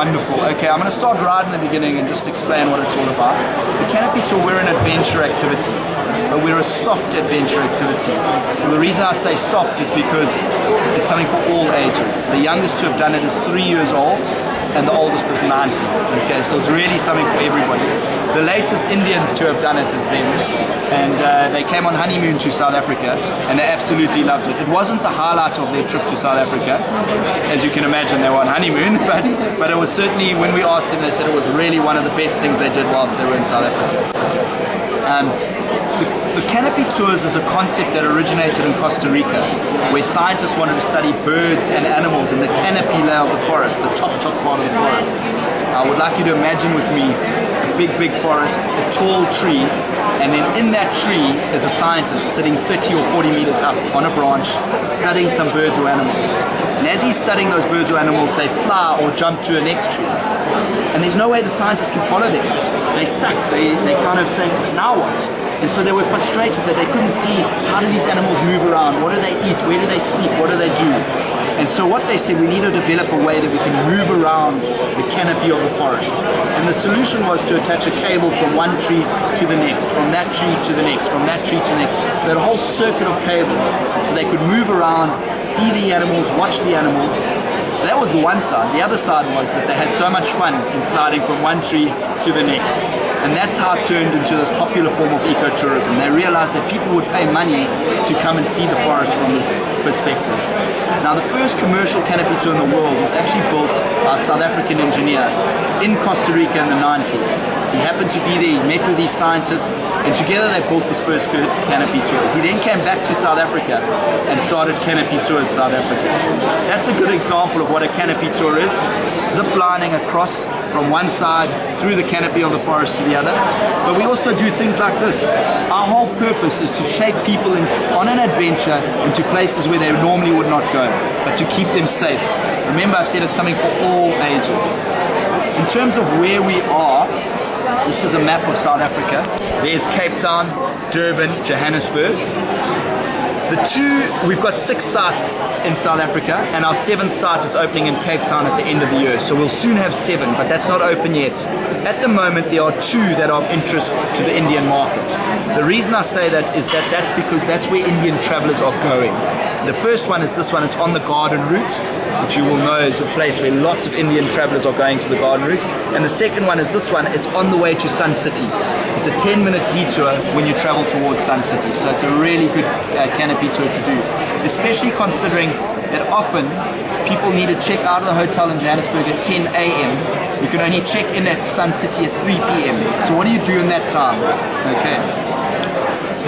Wonderful. Okay, I'm going to start right in the beginning and just explain what it's all about. The Canopy Tour, we're an adventure activity, but we're a soft adventure activity. And the reason I say soft is because it's something for all ages. The youngest to have done it is 3 years old, and the oldest is 90. Okay, so it's really something for everybody. The latest Indians to have done it is them, and they came on honeymoon to South Africa, and they absolutely loved it. It wasn't the highlight of their trip to South Africa. As you can imagine, they were on honeymoon, but it was certainly, when we asked them, they said it was really one of the best things they did whilst they were in South Africa. The Canopy Tours is a concept that originated in Costa Rica, where scientists wanted to study birds and animals in the canopy layer of the forest, the top part of the forest. I would like you to imagine with me a big forest, a tall tree, and then in that tree is a scientist sitting 30 or 40 meters up on a branch, studying some birds or animals. And as he's studying those birds or animals, they fly or jump to a next tree. And there's no way the scientists can follow them. They're stuck. They kind of say, now what? And so they were frustrated that they couldn't see, how do these animals move around? What do they eat? Where do they sleep? What do they do? And so what they said, we need to develop a way that we can move around the canopy of the forest. And the solution was to attach a cable from one tree to the next, from that tree to the next, from that tree to the next. So they had a whole circuit of cables so they could move around, see the animals, watch the animals. So that was the one side. The other side was that they had so much fun in sliding from one tree to the next. And that's how it turned into this popular form of ecotourism. They realized that people would pay money to come and see the forest from this perspective. Now, the first commercial canopy tour in the world was actually built by a South African engineer in Costa Rica in the 90s. He happened to be there, he met with these scientists, and together they built this first canopy tour. He then came back to South Africa and started Canopy Tours South Africa. That's a good example of what a canopy tour is, zip lining across from one side through the canopy of the forest to the other. But we also do things like this. Our whole purpose is to take people on an adventure into places where they normally would not go, but to keep them safe. Remember, I said it's something for all ages. In terms of where we are, this is a map of South Africa. There's Cape Town, Durban, Johannesburg. We've got 6 sites in South Africa, and our 7th site is opening in Cape Town at the end of the year. So we'll soon have 7, but that's not open yet. At the moment, there are 2 that are of interest to the Indian market. The reason I say that is that that's because that's where Indian travelers are going. The first one is this one. It's on the Garden Route, which you will know is a place where lots of Indian travelers are going to the Garden Route. And the second one is this one. It's on the way to Sun City. It's a 10-minute detour when you travel towards Sun City. So it's a really good canopy tour to do, especially considering that often people need to check out of the hotel in Johannesburg at 10 a.m. You can only check in at Sun City at 3 p.m. So what do you do in that time? Okay.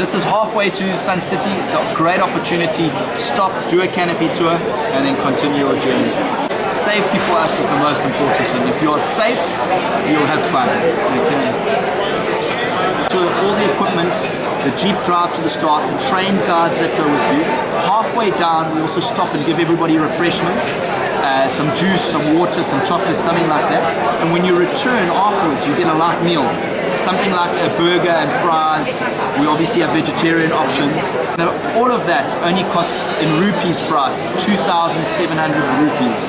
This is halfway to Sun City. It's a great opportunity to stop, do a canopy tour, and then continue your journey. Safety for us is the most important thing. If you're safe, you'll have fun. Okay. So all the equipment, the Jeep drive to the start, the trained guides that go with you. Halfway down, we also stop and give everybody refreshments, some juice, some water, some chocolate, something like that. And when you return afterwards, you get a light meal. Something like a burger and fries. We obviously have vegetarian options. Now, all of that only costs in rupees price, 2,700 rupees.